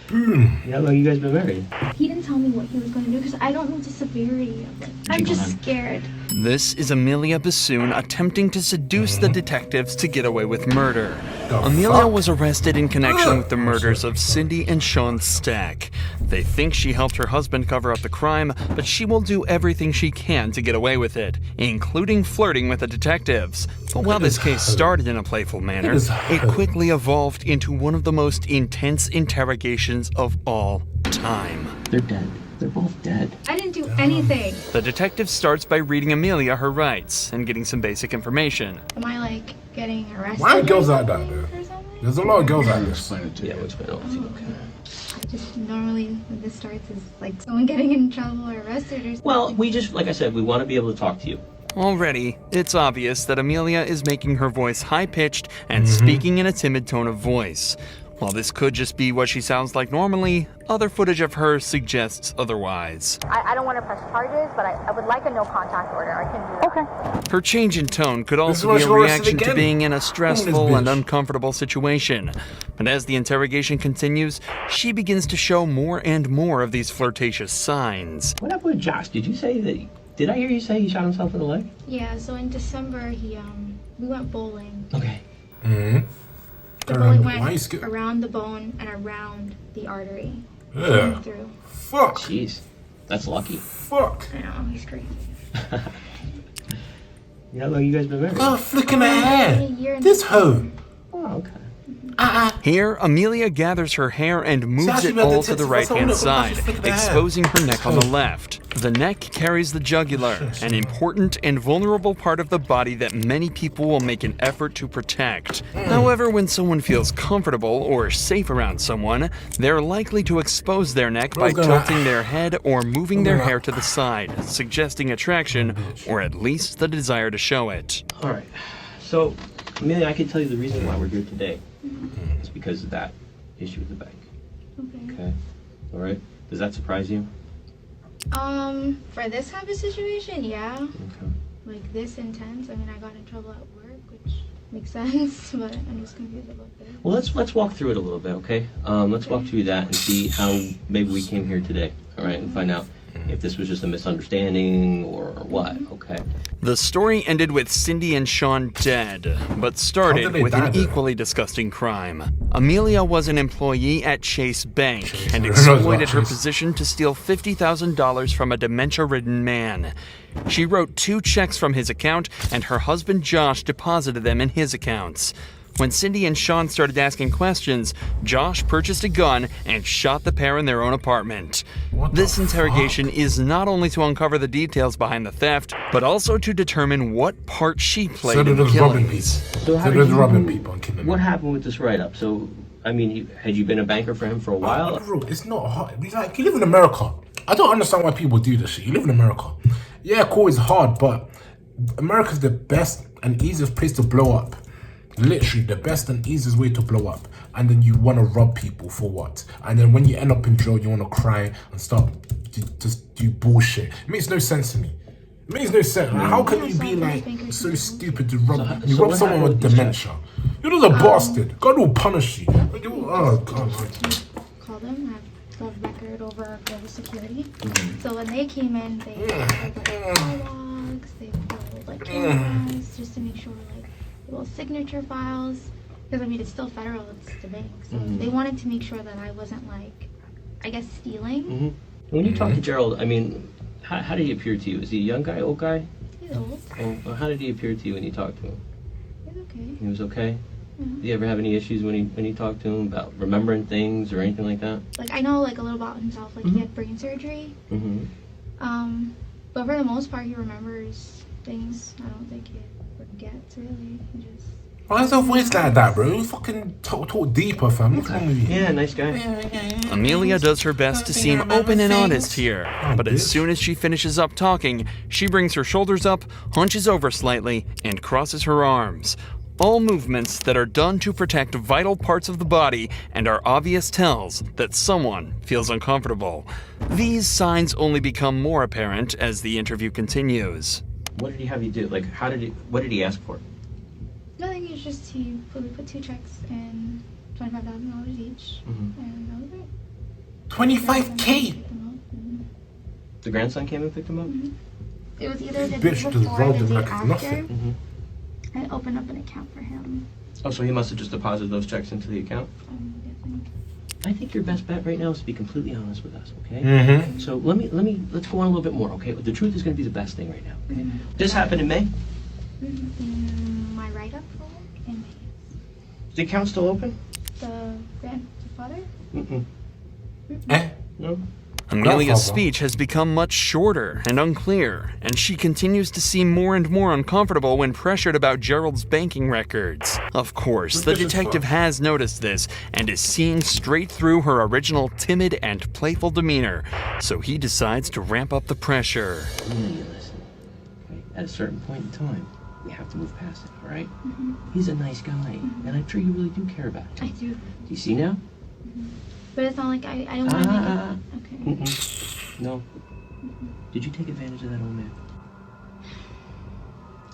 How long you guys been married? He didn't tell me what he was going to do because I don't know the severity of it. I'm just scared. This is Amelia Bassoon attempting to seduce the detectives to get away with murder. Amelia was arrested in connection with the murders of Cindy and Sean Stack. They think she helped her husband cover up the crime, but she will do everything she can to get away with it, including flirting with the detectives. But while this case started in a playful manner, it quickly evolved into one of the most intense interrogations of all time. They're dead. They're both dead. I didn't do anything. The detective starts by reading Amelia her rights and getting some basic information. Am I like getting arrested? Why are girls like that, though? There's a lot of girls like this. Yeah, what's going on with you? Okay. Just normally when this starts is like someone getting in trouble or arrested or something. Well, we just, like I said, we want to be able to talk to you. Already, it's obvious that Amelia is making her voice high-pitched and speaking in a timid tone of voice. While this could just be what she sounds like normally, other footage of her suggests otherwise. I don't want to press charges, but I would like a no contact order. I can do that. Okay. Her change in tone could also be a reaction to being in a stressful and uncomfortable situation. But as the interrogation continues, she begins to show more and more of these flirtatious signs. What happened with Josh? Did you say that? Did I hear you say he shot himself in the leg? Yeah, so in December we went bowling. Okay. The bowling went around the bone and around the artery. Yeah. Through. Fuck. Jeez. That's lucky. Fuck. I know, he's crazy. How long you guys been married? Oh, flicking her hair. A year and This hoe. Oh, okay. Here, Amelia gathers her hair and moves it all to the right-hand side, exposing her neck on the left. The neck carries the jugular, an important and vulnerable part of the body that many people will make an effort to protect. However, when someone feels comfortable or safe around someone, they're likely to expose their neck by tilting their head or moving their hair to the side, suggesting attraction, or at least the desire to show it. All right. So, Amelia, I can tell you the reason why we're here today. It's because of that issue with the bank. Okay. All right. Does that surprise you? For this type of situation, yeah. Okay. Like this intense. I mean, I got in trouble at work, which makes sense, but I'm just confused about this. Well, let's walk through it a little bit, okay? Let's walk through that and see how maybe we came here today. All right, and find out if this was just a misunderstanding or what. Okay. The story ended with Cindy and Sean dead, but started with an equally disgusting crime. Amelia was an employee at Chase Bank and exploited her position to steal $50,000 from a dementia-ridden man. She wrote 2 checks from his account, and her husband Josh deposited them in his accounts. When Cindy and Sean started asking questions, Josh purchased a gun and shot the pair in their own apartment. This interrogation is not only to uncover the details behind the theft, but also to determine what part she played in the killings. So how there's robbing people and killing What happened with this write-up? So, I mean, had you been a banker for him for a while? Bro, it's not hard. It's like, you live in America. I don't understand why people do this shit. You live in America. Yeah, cool, it's hard, but America's the best and easiest place to blow up. Literally the best and easiest way to blow up. And then you want to rob people for what? And then when you end up in jail, you want to cry and start just do bullshit. It makes no sense to me. It makes no sense. Like, how can you be like so stupid to rob? You rob someone with dementia. You're just a bastard. God will punish you. Oh God. Call them. I have the record over global security. So when they came in, they pulled like call logs, they pulled like cameras just to make sure like little signature files. Because I mean it's still federal, it's the bank. So they wanted to make sure that I wasn't like, I guess, stealing. When you talk to Gerald, I mean, how did he appear to you? Is he a young guy, old guy? He's old. Oh, how did he appear to you when you talked to him? He's okay. He was okay? Do you ever have any issues when you talk to him about remembering things or anything like that? Like I know like a little about himself. Like he had brain surgery. But for the most part, he remembers things. I don't think he forgets really. He just. Why is your voice like that, bro? You fucking talk deeper, fam. What's wrong with you? Yeah, nice guy. Amelia does her best to seem open and honest here, but as soon as she finishes up talking, she brings her shoulders up, hunches over slightly, and crosses her arms. All movements that are done to protect vital parts of the body and are obvious tells that someone feels uncomfortable. These signs only become more apparent as the interview continues. What did he have you do? Like, what did he ask for? Nothing, we put 2 checks and $25,000 each, and that was it. 25K. The grandson came and picked him up? It was either the Bitch day just before or robbed the him day like it's after. nothing. I opened up an account for him. Oh, so he must have just deposited those checks into the account? I'm guessing. I think your best bet right now is to be completely honest with us, okay? Mm-hmm. So let's go on a little bit more, okay? The truth is going to be the best thing right now, okay? This happened in May? My write-up for work in May. Is the account still open? The grandfather? Mm-mm. Eh? No? Amelia's Grandfather. speech has become much shorter and unclear, and she continues to seem more and more uncomfortable when pressured about Gerald's banking records. Of course, the detective has noticed this and is seeing straight through her original timid and playful demeanor, so he decides to ramp up the pressure. Amelia, listen. Okay? At a certain point in time, we have to move past it, all right? He's a nice guy, and I'm sure you really do care about him. I do. Do you see now? But it's not like I don't want to make it. Okay. Mm-mm. No. Did you take advantage of that old man?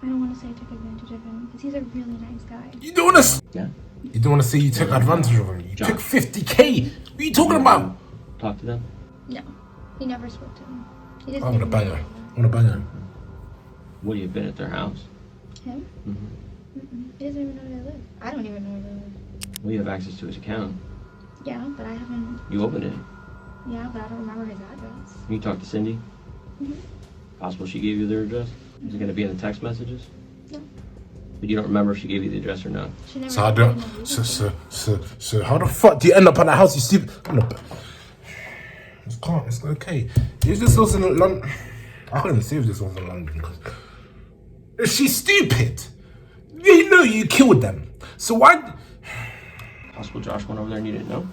I don't want to say I took advantage of him because he's a really nice guy. You don't want to. Yeah. You don't want to say you took advantage of him. You John. took 50K. What are you talking about? Talk to them? No, he never spoke to him. He just I'm gonna didn't bang know her. I'm gonna bang her. Would you have been at their house? him. He doesn't even know where they live. I don't even know where they live. Well, you have access to his account. Yeah, but I haven't. You opened it. Yeah, but I don't remember his address. You talked to Cindy? Possible she gave you their address? Is it going to be in the text messages? No. But you don't remember if she gave you the address or not? She never. So I told don't. me no reason. So how the fuck do you end up at that house? You stupid. It's calm. It's okay. If this was in London, I couldn't say if this was in London because she's stupid. You know you killed them. So why? Possible Josh went over there and you didn't know?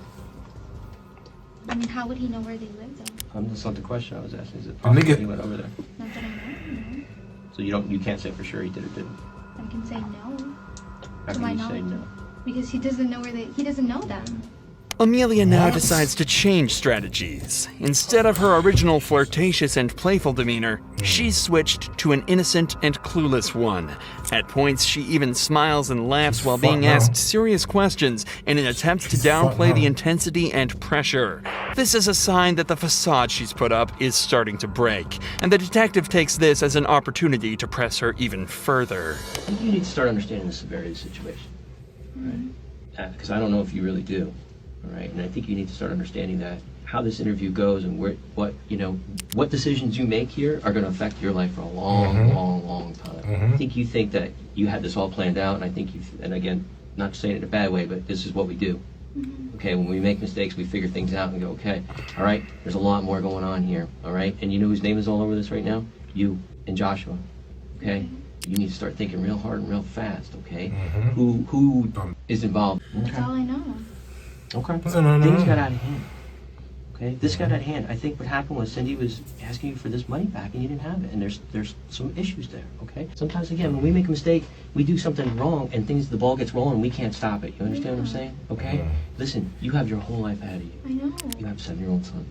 I mean, how would he know where they live though? That's not the question I was asking. Is it possible nigga- he went over there? Not that I know. No. So you can't say for sure he did or didn't? I can say no How To can my you say knowledge. no? because he doesn't know where they. He doesn't know them. Amelia now decides to change strategies. Instead of her original flirtatious and playful demeanor, she's switched to an innocent and clueless one. At points, she even smiles and laughs while being Fuck no. asked serious questions in an attempt to downplay the intensity and pressure. This is a sign that the facade she's put up is starting to break, and the detective takes this as an opportunity to press her even further. I think you need to start understanding the severity of the situation. Right? Because I don't know if you really do. All right, and I think you need to start understanding that how this interview goes and what decisions you make here are going to affect your life for a long time. I think you think that you had this all planned out, and I think and again, not saying it in a bad way, but this is what we do. Okay, when we make mistakes, we figure things out and go, okay, all right, there's a lot more going on here, all right? And you know whose name is all over this right now? You and Joshua, okay? You need to start thinking real hard and real fast, okay? Who is involved? That's all I know. Okay. No. Things got out of hand. Okay, this got out of hand. I think what happened was Cindy was asking you for this money back, and you didn't have it, and there's some issues there. Okay. Sometimes again, when we make a mistake, we do something wrong, and the ball gets rolling, and we can't stop it. You understand what I'm saying? Okay. Listen, you have your whole life ahead of you. I know. You have a 7-year-old son.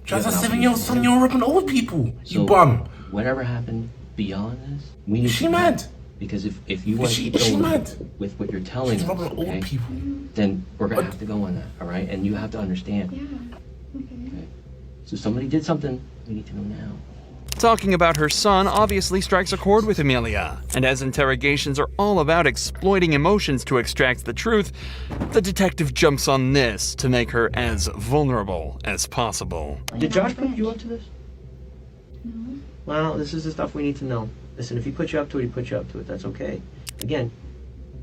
Just a 7-year-old son, you're ripping old people. You So, bum. Whatever happened beyond this, we need Is she to mad? Because if you want to keep Is she going mad? with what you're telling She's us, robbing okay, old people. then we're gonna have to go on that. All right, and you have to understand. Yeah. Okay. So somebody did something. We need to know now. Talking about her son obviously strikes a chord with Amelia, and as interrogations are all about exploiting emotions to extract the truth, the detective jumps on this to make her as vulnerable as possible. Did Josh put you up to this? No. Well, this is the stuff we need to know. Listen, if he put you up to it, he put you up to it. That's okay. Again,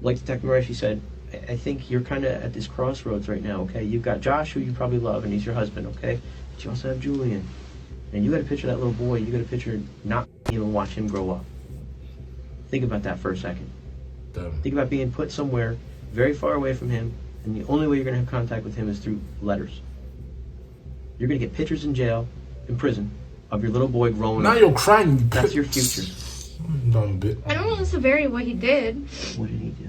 like Detective Murphy said, I think you're kind of at this crossroads right now, okay? You've got Josh, who you probably love, and he's your husband, okay? But you also have Julian. And you got to picture that little boy. You got to picture not being able to watch him grow up. Think about that for a second. Think about being put somewhere very far away from him, and the only way you're going to have contact with him is through letters. You're going to get pictures in jail, in prison, of your little boy growing Now up. you're crying. You That's your future. Dumb bit. I don't know the severity of what he did, What did he do?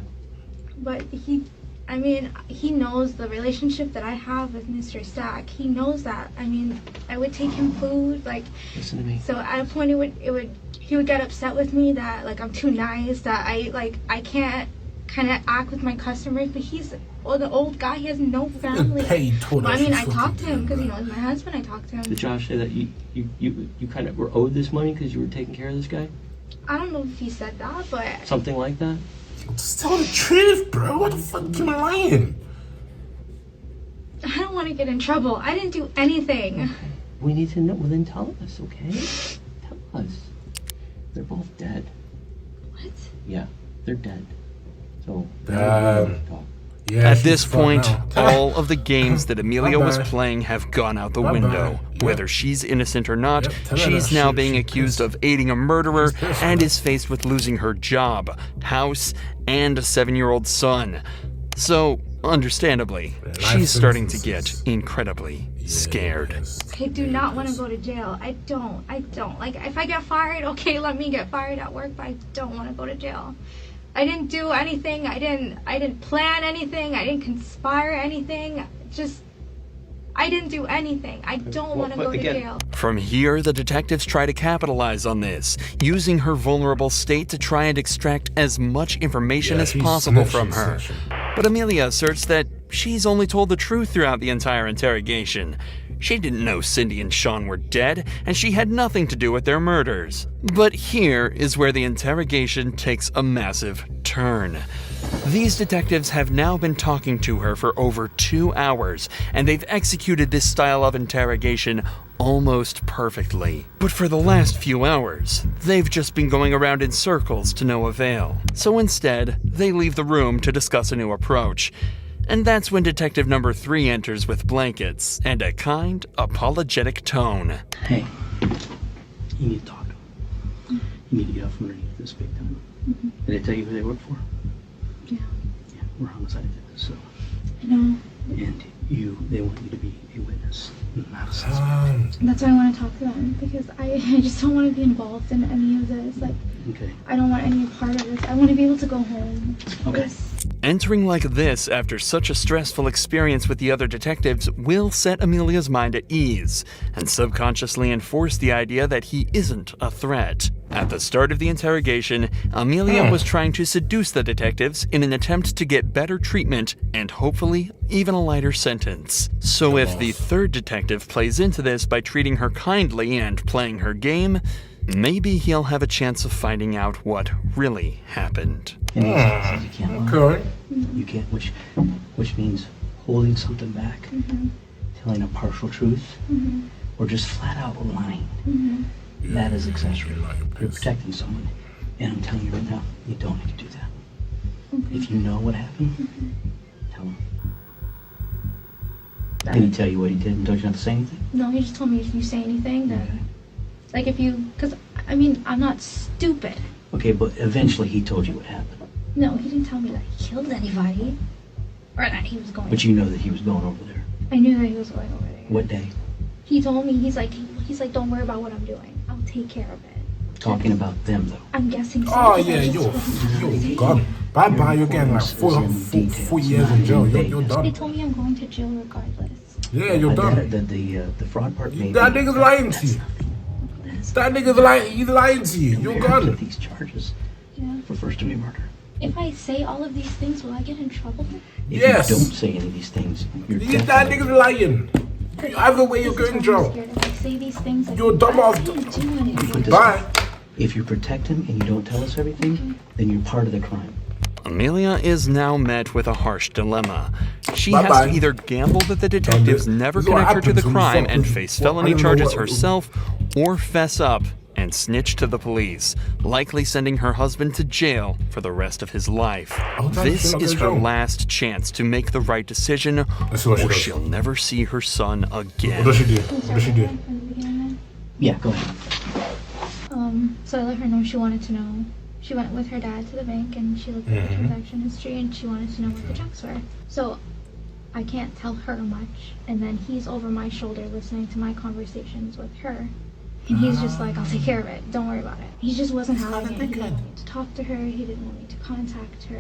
but he knows the relationship that I have with Mr. Stack. He knows that. I mean, I would take him food, like, Listen to me. so at a point he would get upset with me that, like, I'm too nice, that I can't kind of act with my customers, but he's the old guy. He has no family. Paid told But, I us mean, she's I talked to him fucking because good. you know, it's my husband. I talked to him. Did Josh say that you kind of were owed this money because you were taking care of this guy? I don't know if he said that, but Something like that? Just tell the truth, bro. What the fuck? You lying? I don't want to get in trouble. I didn't do anything. We need to know. Well, then tell us, okay? Tell us. They're both dead. What? Yeah, they're dead. So, Damn. talk. Yeah, At she's this fucked point, now. all of the games that Amelia was Bye-bye. playing have gone out the Bye-bye. window. Yep. Whether she's innocent or not, Yep, tell her she's that now shit. being She's accused pissed. of aiding a murderer She's pissed, and man. is faced with losing her job, house, and a 7-year-old son. So, understandably, life she's starting to sentences. get incredibly scared. I do not want to go to jail. I don't. Like, if I get fired, okay, let me get fired at work, but I don't want to go to jail. I didn't do anything. I didn't plan anything. I didn't conspire anything. I didn't do anything. I don't want to But go to again- jail. From here, the detectives try to capitalize on this, using her vulnerable state to try and extract as much information Yeah, as he's possible snitching, from her. snitching. But Amelia asserts that she's only told the truth throughout the entire interrogation. She didn't know Cindy and Sean were dead, and she had nothing to do with their murders. But here is where the interrogation takes a massive turn. These detectives have now been talking to her for over 2 hours, and they've executed this style of interrogation almost perfectly. But for the last few hours, they've just been going around in circles to no avail. So instead, they leave the room to discuss a new approach. And that's when Detective Number 3 enters with blankets and a kind, apologetic tone. Hey, you need to talk. You need to get out from underneath this big time. Did I tell you who they work for? Yeah, Yeah, we're homicide detectives, so. I know. And they want you to be a witness, not a suspect. That's why I want to talk to them, because I just don't want to be involved in any of this. Like, Okay. I don't want any part of this. I want to be able to go home. Okay. This- Entering like this after such a stressful experience with the other detectives will set Amelia's mind at ease and subconsciously enforce the idea that he isn't a threat. At the start of the interrogation, Amelia was trying to seduce the detectives in an attempt to get better treatment and hopefully even a lighter sentence. So if the third detective plays into this by treating her kindly and playing her game, maybe he'll have a chance of finding out what really happened. And he says you can't lie. Okay. You can't, which means holding something back, telling a partial truth, or just flat out lying. That is accessory. You're protecting someone. And I'm telling you right now, you don't need to do that. If you know what happened, tell him. Did he tell you what he did and told you not to say anything? No, he just told me if you say anything, then, like, because, I mean, I'm not stupid. Okay, but eventually he told you what happened. No, he didn't tell me that he killed anybody, or that he was going. But you know that he was going over there. I knew that he was going over there. What day? He told me, he's like, don't worry about what I'm doing. I'll take care of it. Talking about them, though. I'm guessing so. Oh because I yeah, just- you're gone. Bye bye. You're getting like four years in jail. You're They done. told me I'm going to jail regardless. Yeah, you're done. The fraud part, maybe. That nigga's lying to you. That nigga's lying. He's lying to you. You're Get gone. these charges Yeah. for first-degree murder. If I say all of these things, will I get in trouble? If Yes. you don't say any of these things, you're That definitely... nigga's lying. Either way, you're This is going why I'm jail. scared. If I say these things, like, You're dumb I off. didn't do anything. Bye. If you protect him and you don't tell us everything, then you're part of the crime. Amelia is now met with a harsh dilemma. She has Bye-bye. to either gamble that the detectives never This is what connect her to the happens when you crime fuck and with- face well, I felony don't know charges what- herself, or fess up and snitch to the police, likely sending her husband to jail for the rest of his life. This she's not is her gonna jail. last chance to make the right decision, Let's see what she or does. she'll never see her son What again. does she do? What does she do? From the beginning. Yeah, go ahead. So I let her know she wanted to know. She went with her dad to the bank and she looked at the transaction history and she wanted to know what the checks were. So I can't tell her much. And then he's over my shoulder listening to my conversations with her. And he's just like, I'll take care of it. Don't worry about it. He just wasn't having it. He didn't want me to talk to her. He didn't want me to contact her.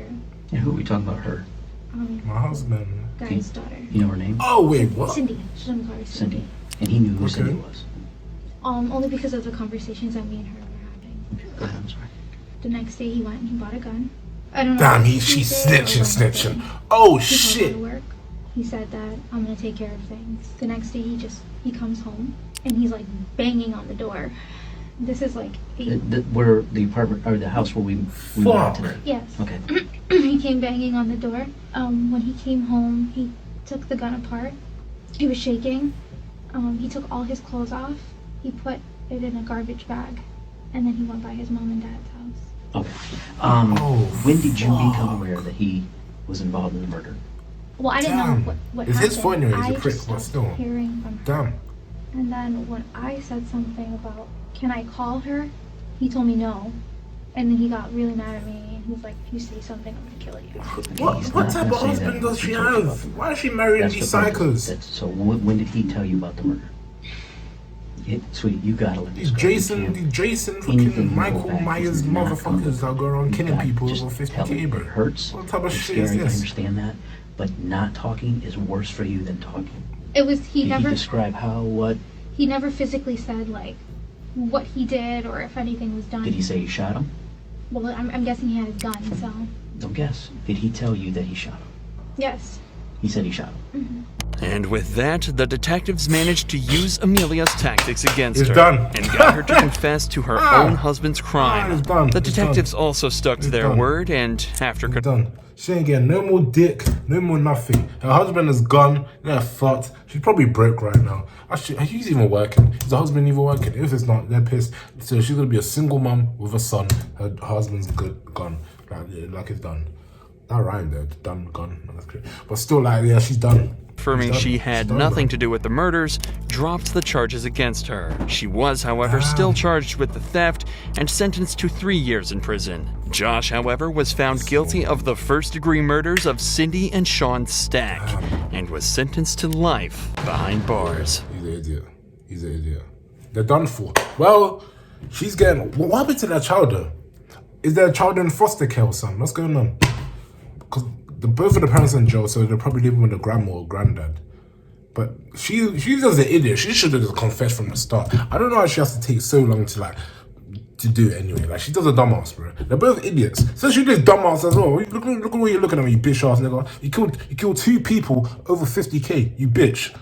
And who are we talking about? Her? My husband. Guy's daughter. You know her name? Oh wait, what? Cindy. She doesn't call her Cindy. Cindy. And he knew who Okay. Cindy was. Only because of the conversations that me and her were having. Okay, go ahead, I'm sorry. The next day he went and he bought a gun. I don't know. Damn, what she's did or snitching. when Oh he called out shit. of work. He said that I'm gonna take care of things. The next day he comes home and he's like banging on the door. This is like Where the apartment or the house where we were at today. yes. Okay. He came banging on the door. When he came home, he took the gun apart. He was shaking. He took all his clothes off. He put it in a garbage bag, and then he went by his mom and dad's house. Okay. When did you become aware that he was involved in the murder? Well, I didn't Damn. know what It's happened. his fault anyway, he's a I prick, just but started still. hearing from her. Damn. And then when I said something about, can I call her? He told me no. And then he got really mad at me. And he was like, if you say something, I'm going to kill you. What type of husband does she have? Why is she marrying these psychos? So when did he tell you about the murder? Sweetie, you gotta let this These go. Jason Anything fucking you Michael go back Myers is not motherfuckers that go around You killing gotta people just over tell 50k, him bro. it hurts. What type of It's shit is scary, I this? understand that, but not talking is worse for you than talking. It was, he Did he never, describe how, what? he never physically said, like, what he did or if anything was done. Did he say he shot him? Well, I'm guessing he had his gun, so. Don't guess. Did he tell you that he shot him? Yes. He said he shot him. And with that, the detectives managed to use Amelia's tactics against It's her done. and got her to confess to her own husband's crime. it's done. The It's detectives done. also stuck to It's their done. word, and after Done. She ain't getting no more dick, no more nothing. Her husband is gone. They're fucked. She's probably broke right now. Actually, he's even working. Is the husband even working? If it's not, they're pissed. So she's gonna be a single mom with a son. Her husband's gone. Like it's done. That rhymed there. Done, gone. That's great. But still, like, yeah, she's done. confirming she had nothing to do with the murders, dropped the charges against her. She was, however, still charged with the theft and sentenced to 3 years in prison. Josh, however, was found guilty of the first-degree murders of Cindy and Sean Stack and was sentenced to life behind bars. He's an idiot. He's an idiot. They're done for. Well, she's getting... What happened to that child, though? Is there a child in foster care or something? What's going on? Because both of the parents are in jail, so they're probably living with the grandma or granddad. But she's just an idiot. She should have just confessed from the start. I don't know how she has to take so long to do it anyway. Like, she does a dumbass, bro. They're both idiots. So she does dumbass as well. Look at what you're looking at me, you bitch ass nigga. You killed 2 people over 50k, you bitch.